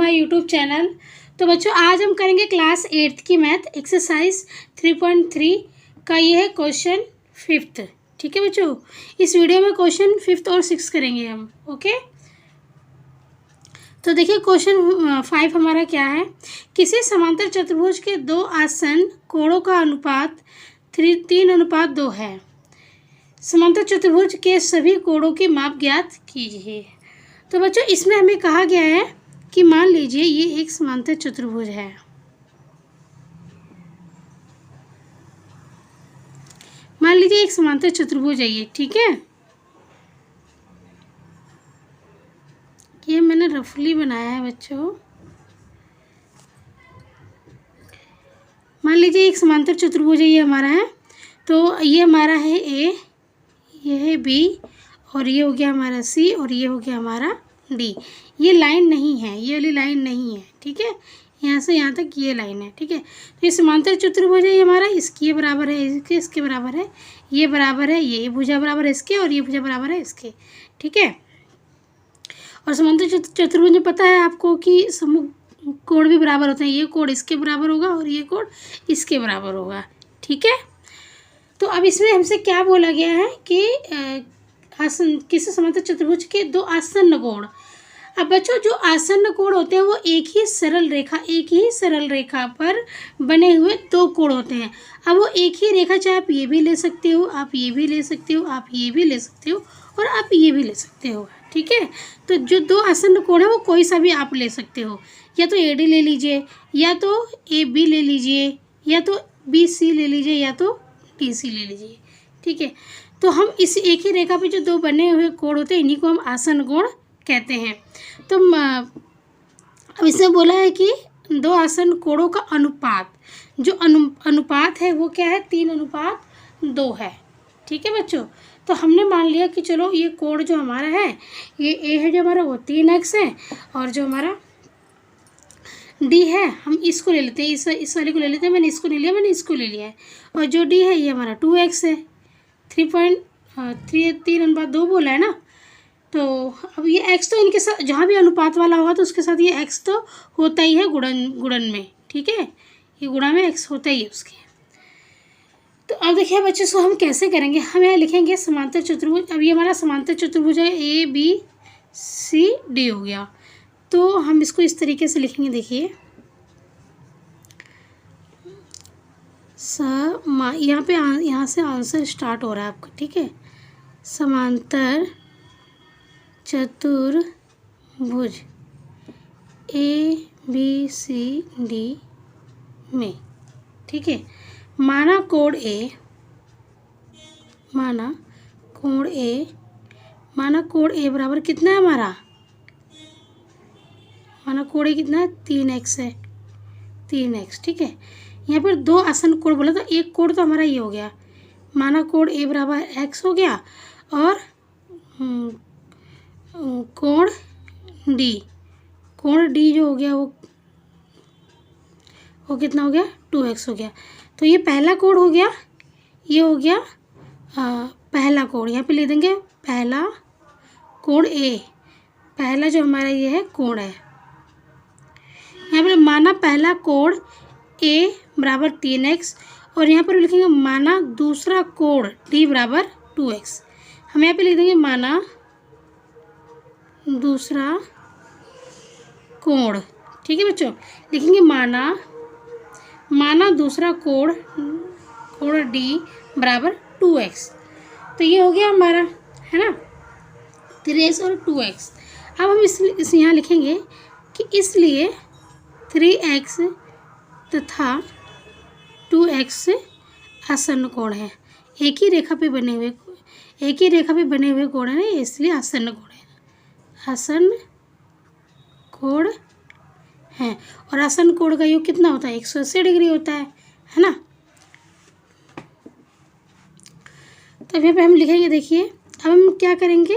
My YouTube channel. तो बच्चों आज हम करेंगे क्लास 8th की मैथ एक्सरसाइज 3.3 का ये है क्वेश्चन 5th। ठीक है बच्चों, इस वीडियो में क्वेश्चन 5th और 6 करेंगे हम। ओके, तो देखिए क्वेश्चन 5 हमारा क्या है। किसी समांतर चतुर्भुज के दो आसन कोणों का अनुपात 3:2 है। समांतर चतुर्भुज के सभी कोणों की माप ज्ञात कीजिए। तो बच्चों इसमें हमें कहा गया है कि मान लीजिए ये एक समांतर चतुर्भुज है। मान लीजिए एक समांतर चतुर्भुज है ये, ठीक है। ये मैंने रफली बनाया है बच्चों। मान लीजिए एक समांतर चतुर्भुज है, ये हमारा है। तो ये हमारा है ए, ये है बी, और ये हो गया हमारा सी, और ये हो गया हमारा डी। ये लाइन नहीं है, ये वाली लाइन नहीं है, ठीक है। यहाँ से यहाँ तक ये लाइन है, ठीक है। तो ये समांतर चतुर्भुज है ये हमारा, इसकी ये बराबर है, इसके बराबर है, ये बराबर है, ये भुजा बराबर है इसके, और ये भुजा बराबर है इसके, ठीक है। और समांतर चतुर्भुज में पता है आपको कि समूह कोण भी बराबर होते हैं। ये कोण इसके बराबर होगा और ये कोण इसके बराबर होगा, ठीक है। तो अब इसमें हमसे क्या बोला गया है कि आसन किसी समांतर चतुर्भुज के दो आसन्न कोण। अब बच्चों जो आसन्न कोण होते हैं वो एक ही सरल रेखा पर बने हुए दो कोण होते हैं। अब वो एक ही रेखा, चाहे आप ये भी ले सकते हो, आप ये भी ले सकते हो, आप ये भी ले सकते हो, और आप ये भी ले सकते हो, ठीक है। तो जो दो आसन्न कोण है वो कोई सा भी आप ले सकते हो, या तो AD ले लीजिए, या तो AB ले लीजिए, या तो BC ले लीजिए, या तो DC ले लीजिए, ठीक है। तो हम इस एक ही रेखा पे जो दो बने हुए कोण होते हैं इन्हीं को हम आसन्न कोण कहते हैं। तो अब इसमें बोला है कि दो आसन्न कोणों का अनुपात, जो अनुपात है वो क्या है, 3:2 है, ठीक है बच्चों। तो हमने मान लिया कि चलो ये कोण जो हमारा है, ये A है जो हमारा वो 3x है, और जो हमारा D है हम इसको ले लेते हैं, इस वाले को ले लेते हैं। मैंने इसको नहीं लिया, मैंने इसको ले लिया है। और जो D है ये हमारा 2x है। 3:2 बोला है ना। तो अब ये x तो इनके साथ जहाँ भी अनुपात वाला होगा तो उसके साथ ये x तो होता ही है गुणन में, ठीक है। ये गुणा में x होता ही है उसके। तो अब देखिए बच्चे, इसको हम कैसे करेंगे। हम यहाँ लिखेंगे समांतर चतुर्भुज। अब ये हमारा समांतर चतुर्भुज है, ABCD हो गया। तो हम इसको इस तरीके से लिखेंगे, देखिए यहाँ पे यहाँ से आंसर स्टार्ट हो रहा है आपका, ठीक है। समांतर चतुर्भुज ABCD में, ठीक है। माना कोण A, माना कोण A बराबर कितना है हमारा, माना कोण A कितना है, 3x है, 3x, ठीक है। यहाँ पर दो आसन्न कोण बोला तो एक कोण तो हमारा ये हो गया। माना कोण A बराबर x हो गया, और कोण D जो हो गया वो कितना हो गया, 2x हो गया। तो ये पहला कोण हो गया, ये हो गया पहला कोण। यहाँ पे ले देंगे पहला कोण A, पहला जो हमारा ये है कोण है। यहाँ पर माना पहला कोण A बराबर 3x, और यहाँ पर लिखेंगे माना दूसरा कोण D बराबर 2x। हम यहाँ पे लिख देंगे माना दूसरा कोण, ठीक है बच्चों। लिखेंगे माना दूसरा कोण D बराबर 2x। तो ये हो गया हमारा, है ना, 3x और 2x। अब हम इस यहाँ लिखेंगे कि इसलिए 3x तथा 2x आसन्न कोण है। एक ही रेखा पे बने हुए कोण है ना, इसलिए आसन्न कोण है, आसन्न कोण है। और आसन्न कोण का योग कितना होता है, 180 डिग्री होता है ना। तो यहाँ पे हम लिखेंगे, देखिए अब हम क्या करेंगे।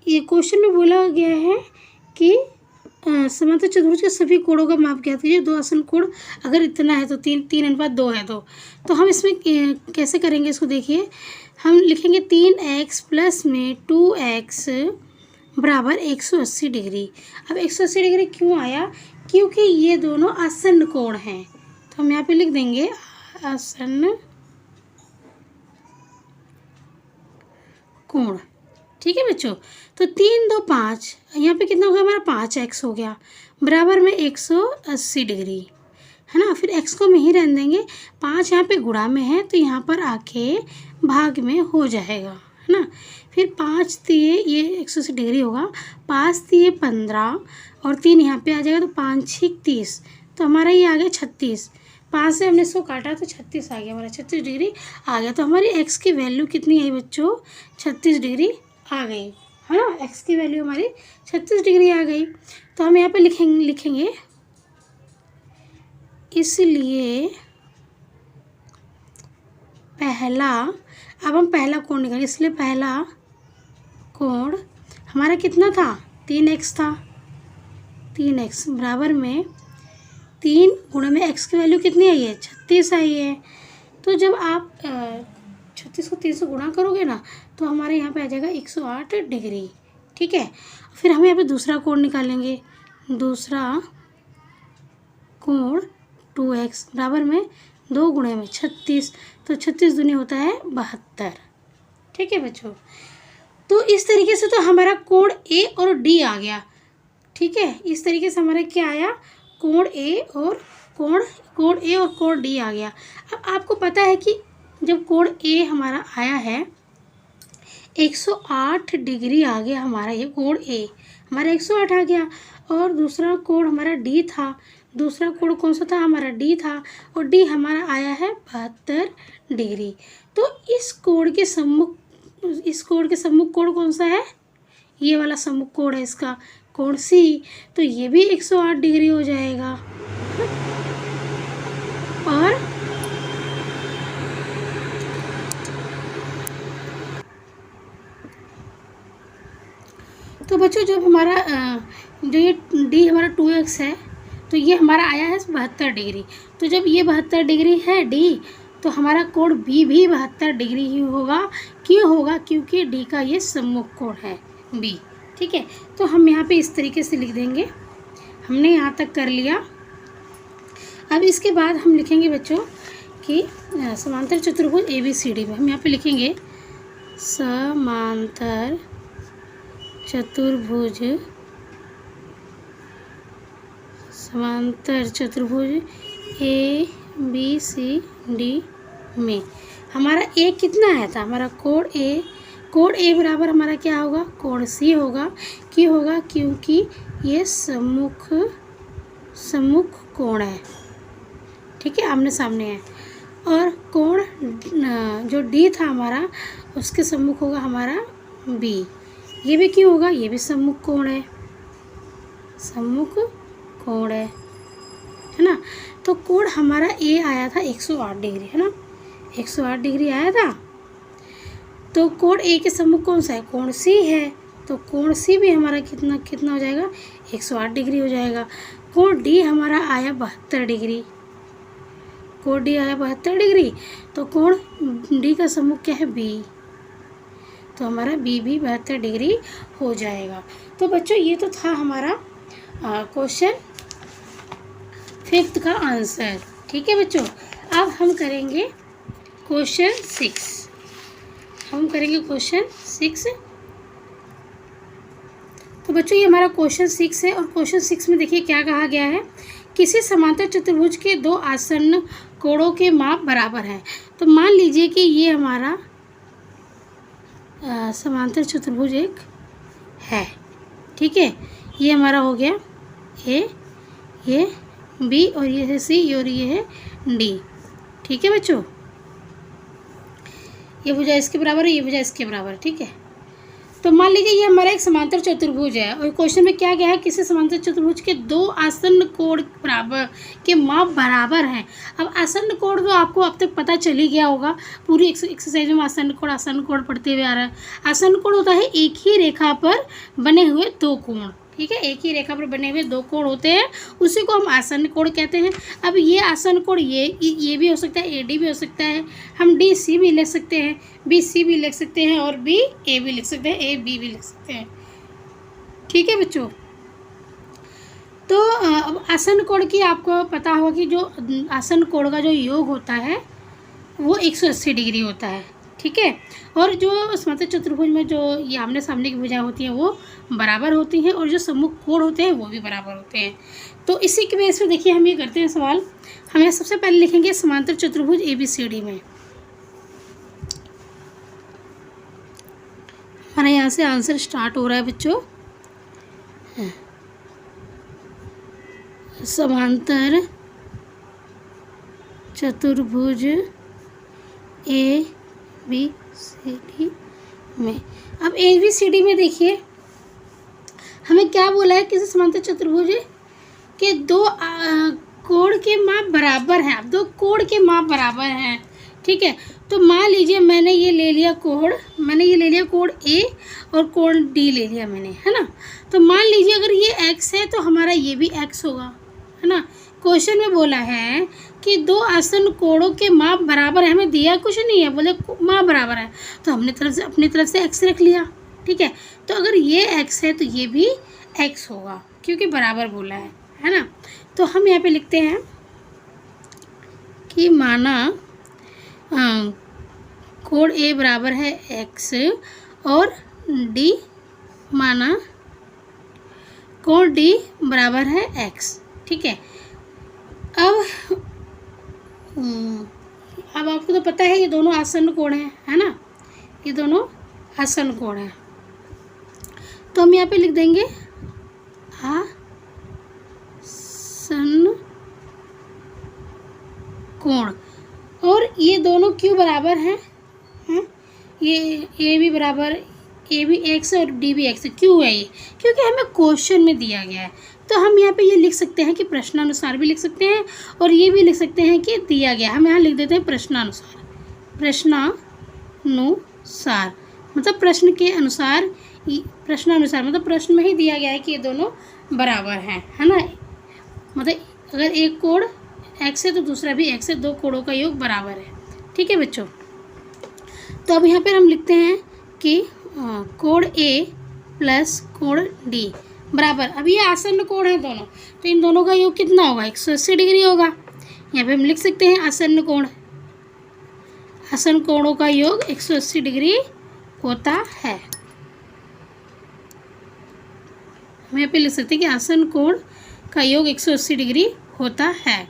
ये क्वेश्चन में बोला गया है कि समांतर चतुर्भुज के सभी कोणों का माप ज्ञात कीजिए। दो आसन्न कोण अगर इतना है तो 3:2 है। तो हम इसमें कैसे करेंगे इसको, देखिए हम लिखेंगे 3x प्लस में 2x बराबर 180 डिग्री। अब 180 डिग्री क्यों आया? क्योंकि ये दोनों आसन्न कोण हैं। तो हम यहाँ पे लिख देंगे आसन्न कोण। ठीक है बच्चों, तो 3 2 5, यहाँ पे कितना हो गया हमारा 5x हो गया, बराबर में 180 डिग्री, है ना। फिर x को में ही रहने देंगे, 5 यहाँ पे गुणा में है तो यहाँ पर आके भाग में हो जाएगा, है ना। फिर 5 दिए ये 180 डिग्री होगा, 5 दिए 15 और 3 यहाँ पे आ जाएगा तो 5 6 30, तो हमारा ये आ गया 36। 5 से हमने इसको काटा तो 36 आ गया, हमारा 36 डिग्री आ गया। तो हमारी x की वैल्यू कितनी आई बच्चों? 36 डिग्री आ गई, है ना। x की वैल्यू हमारी 36 डिग्री आ गई। तो हम यहाँ पे लिखेंगे इसलिए पहला, अब हम पहला कोण निकालेंगे, इसलिए पहला कोण हमारा कितना था? 3x था, 3x बराबर में 3 गुणे में x की वैल्यू कितनी आई है? 36 आई है। तो जब आप 36 को 3 से गुणा करोगे ना तो हमारे यहाँ पे आ जाएगा 108 डिग्री। ठीक है, फिर हम यहाँ पे दूसरा कोण निकालेंगे, दूसरा कोण 2x बराबर में 2 गुणे में 36, तो 36 दूनी होता है 72। ठीक है बच्चों, तो इस तरीके से तो हमारा कोण A और D आ गया। ठीक है, इस तरीके से हमारा क्या आया? कोण A और कोण D आ गया। अब आपको पता है कि जब कोण A हमारा आया है 108 डिग्री आ गया हमारा, ये कोण A हमारा 108 आ गया, और दूसरा कोण हमारा D था, दूसरा कोण कौन सा था? हमारा D था, और D हमारा आया है 72 डिग्री। तो इस कोण के सम्मुख कोण कौन सा है? ये वाला सम्मुख कोण है इसका, कोण C, तो ये भी 108 डिग्री हो जाएगा। और तो बच्चों जब हमारा जो ये D हमारा 2x है तो ये हमारा आया है 72 डिग्री। तो जब ये 72 डिग्री है D, तो हमारा कोण B भी 72 डिग्री ही होगा। क्यों होगा? क्योंकि D का ये सम्मुख कोण है B। ठीक है, तो हम यहाँ पे इस तरीके से लिख देंगे। हमने यहाँ तक कर लिया। अब इसके बाद हम लिखेंगे बच्चों कि समांतर चतुर्भुज ABCD में हम यहाँ पे लिखेंगे समांतर चतुर्भुज ABCD में हमारा A कितना आया था? हमारा कोण A बराबर हमारा क्या होगा? कोण C होगा। क्यों होगा? क्योंकि ये सम्मुख कोण है। ठीक है, आमने सामने है। और कोण जो D था हमारा, उसके सम्मुख होगा हमारा B। ये भी क्यों होगा? ये भी सम्मुख कोण है, है ना। तो कोण हमारा A आया था 108 डिग्री, है ना, 108 डिग्री आया था। तो कोण A के सम्मुख कौन सा है? कोण C है। तो कोण C भी हमारा कितना हो जाएगा? 108 डिग्री हो जाएगा। कोण D हमारा आया 72 डिग्री, कोण D आया 72 डिग्री। तो कोण D का सम्मुख क्या है? B, तो हमारा B भी 72 डिग्री हो जाएगा। तो बच्चों ये तो था हमारा क्वेश्चन 5th का आंसर। ठीक है बच्चों, अब हम करेंगे क्वेश्चन 6। तो बच्चों ये हमारा क्वेश्चन 6 है, और क्वेश्चन 6 में देखिए क्या कहा गया है। किसी समांतर चतुर्भुज के 2 आसन्न कोणों के माप बराबर हैं। तो मान लीजिए कि ये हमारा समांतर चतुर्भुज एक है। ठीक है, ये हमारा हो गया A, ये B, और ये है C, और ये है D। ठीक है बच्चों, ये भुजा इसके बराबर है, ये भुजा इसके बराबर। ठीक है, तो मान लीजिए ये हमारा एक समांतर चतुर्भुज है, और क्वेश्चन में क्या गया है? किसी समांतर चतुर्भुज के 2 आसन्न कोण बराबर के माप बराबर हैं। अब आसन्न कोण तो आपको अब तक पता चल ही गया होगा, पूरी एक्सरसाइज में आसन्न कोण पढ़ते हुए आ रहा है। आसन्न कोण होता है एक ही रेखा पर बने हुए 2 कोण। ठीक है, एक ही रेखा पर बने हुए 2 कोण होते हैं, उसी को हम आसन्न कोण कहते हैं। अब ये आसन्न कोण ये भी हो सकता है, AD भी हो सकता है, हम DC भी लिख सकते हैं, BC भी लिख सकते हैं, और BA भी लिख सकते हैं, AB भी लिख सकते हैं। ठीक है बच्चों। तो अब आसन कोण की आपको पता होगा कि जो आसन कोण का जो योग होता है वो 180 डिग्री होता है, ठीक है। और जो समचतुर चतुर्भुज में जो ये आमने सामने की भुजाएं होती हैं वो बराबर होती हैं, और जो सम्मुख कोण होते हैं वो भी बराबर होते हैं। तो इसी के बेस पे देखिए हम ये करते हैं सवाल। हम यहाँ सबसे पहले लिखेंगे समांतर चतुर्भुज ABCD में। हमारा यहाँ से आंसर स्टार्ट हो रहा है बच्चों। समांतर चतुर्भुज ABCD में। अब ABCD में देखिए हमें क्या बोला है, किसी समांतर चतुर्भुज के दो कोण के माप बराबर हैं। अब दो कोण के माप बराबर हैं, ठीक है। तो मान लीजिए मैंने ये ले लिया कोण A और कोण D ले लिया मैंने, है ना। तो मान लीजिए अगर ये x है तो हमारा ये भी x होगा, है ना। क्वेश्चन में बोला है कि दो आसन कोणों के माप बराबर है, हमें दिया कुछ नहीं है, बोले माप बराबर है, तो हमने अपनी तरफ से x रख लिया, ठीक है। तो अगर ये x है तो ये भी x होगा, क्योंकि बराबर बोला है ना। तो हम यहाँ पे लिखते हैं कि माना कोण A बराबर है x और D, माना कोण D बराबर है x, ठीक है। अब आपको तो पता है ये दोनों आसन कोण है ना, ये दोनों आसन कोण है। तो हम यहाँ पे लिख देंगे आसन कोण। और ये दोनों क्यों बराबर हैं? ये A भी बराबर, A भी x और D भी x, क्यों है ये? क्योंकि हमें क्वेश्चन में दिया गया है। तो हम यहाँ पे ये लिख सकते हैं कि प्रश्नानुसार भी लिख सकते हैं, और ये भी लिख सकते हैं कि दिया गया। हम यहाँ लिख देते हैं प्रश्नानुसार। प्रश्नानुसार मतलब प्रश्न के अनुसार, प्रश्नानुसार मतलब प्रश्न में ही दिया गया है कि ये दोनों बराबर हैं, है ना। मतलब अगर एक कोण x है तो दूसरा भी x है, दो कोणों का योग बराबर है, ठीक है बच्चों। तो अब यहाँ पर हम लिखते हैं कि कोण A प्लस कोण D बराबर, अब ये आसन्न कोण है दोनों, तो इन दोनों का योग कितना होगा? 180 डिग्री होगा। यहाँ पे हम लिख सकते हैं आसन्न कोण, आसन्न कोणों का योग 180 डिग्री होता है। हम यहाँ पे लिख सकते हैं कि आसन्न कोण का योग 180 डिग्री होता है,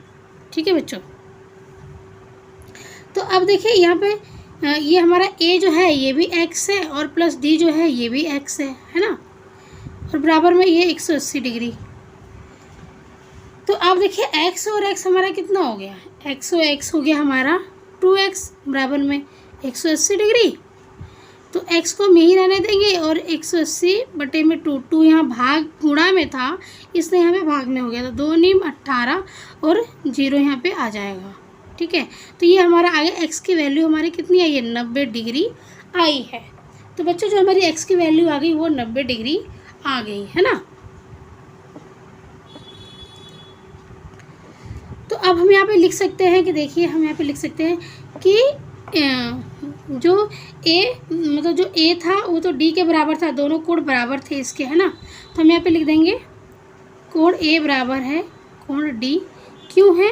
ठीक है बच्चों। तो अब देखिए यहाँ पे ये हमारा A जो है ये भी x है, और प्लस D जो है ये भी x है ना, और बराबर में ये 180 डिग्री। तो अब देखिए x और x हमारा कितना हो गया? x और x हो गया हमारा 2x बराबर में 180 डिग्री। तो x को हम यहीं रहने देंगे, और 180 बटे में 2 यहाँ भाग गुणा में था, इसलिए यहाँ पे भाग में हो गया, तो 2 नीम 18 और 0 यहाँ पे आ जाएगा, ठीक है। तो ये हमारा आगे x की वैल्यू हमारी कितनी आई है? 90 डिग्री आई है। तो बच्चों जो हमारी x की वैल्यू आ गई वो 90 डिग्री आ गई, है ना। तो अब हम यहाँ पे लिख सकते हैं कि देखिए हम यहाँ पे लिख सकते हैं कि जो A मतलब जो A था वो तो D के बराबर था, दोनों कोण बराबर थे इसके, है ना। तो हम यहाँ पे लिख देंगे कोण A बराबर है कोण D। क्यों है?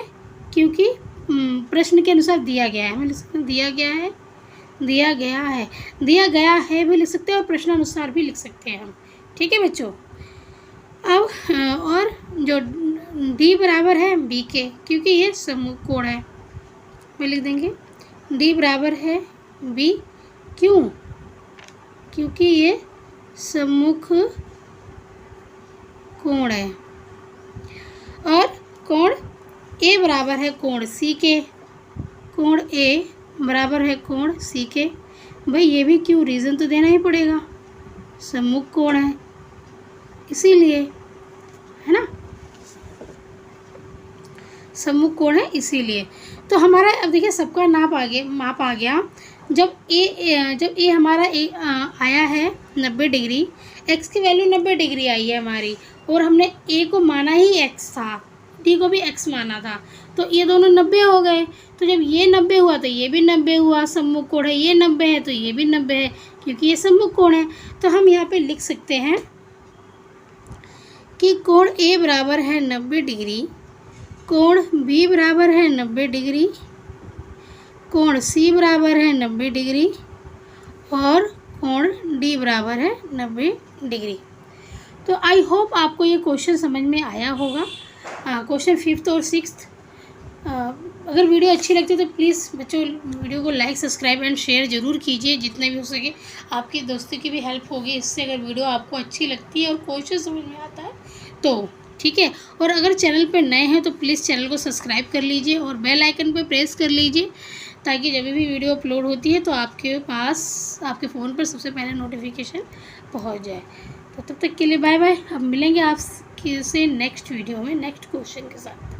क्योंकि प्रश्न के अनुसार दिया गया है, हमें लिख सकते हैं दिया गया है भी लिख सकते हैं, और प्रश्नानुसार भी लिख सकते हैं हम, ठीक है बच्चों। अब और जो D बराबर है B के, क्योंकि ये सम्मुख कोण है, मैं लिख देंगे D बराबर है B। क्यों? क्योंकि ये सम्मुख कोण है। और कोण A बराबर है कोण C के, कोण A बराबर है कोण C के। भाई ये भी क्यों? रीज़न तो देना ही पड़ेगा, सम्मुख कोण है इसीलिए, है ना, सम्मुख कोण है इसीलिए। तो हमारा अब देखिए सबका माप आ गया। जब A हमारा आया है 90 डिग्री, x की वैल्यू 90 डिग्री आई है हमारी, और हमने A को माना ही x था, D को भी x माना था, तो ये दोनों 90 हो गए। तो जब ये 90 हुआ तो ये भी 90 हुआ, सम्मुख कोण है, ये 90 है तो ये भी 90 है, क्योंकि ये सम्मुख कोण है। तो हम यहाँ पे लिख सकते हैं कि कोण ए बराबर है 90 डिग्री, कोण बी बराबर है 90 डिग्री, कोण सी बराबर है 90 डिग्री और कोण डी बराबर है 90 डिग्री। तो आई होप आपको ये क्वेश्चन समझ में आया होगा। क्वेश्चन 5th और 6th। अगर वीडियो अच्छी लगती है तो प्लीज़ बच्चों वीडियो को लाइक, सब्सक्राइब एंड शेयर ज़रूर कीजिए, जितने भी हो सके। आपकी दोस्तों की भी हेल्प होगी इससे, अगर वीडियो आपको अच्छी लगती है और क्वेश्चन समझ में आता है तो, ठीक है। और अगर चैनल पर नए हैं तो प्लीज़ चैनल को सब्सक्राइब कर लीजिए और बेल आइकन पर प्रेस कर लीजिए, ताकि जब भी वीडियो अपलोड होती है तो आपके पास, आपके फ़ोन पर सबसे पहले नोटिफिकेशन पहुंच जाए। तो तब तक के लिए बाय बाय। अब मिलेंगे आपसे नेक्स्ट वीडियो में नेक्स्ट क्वेश्चन के साथ।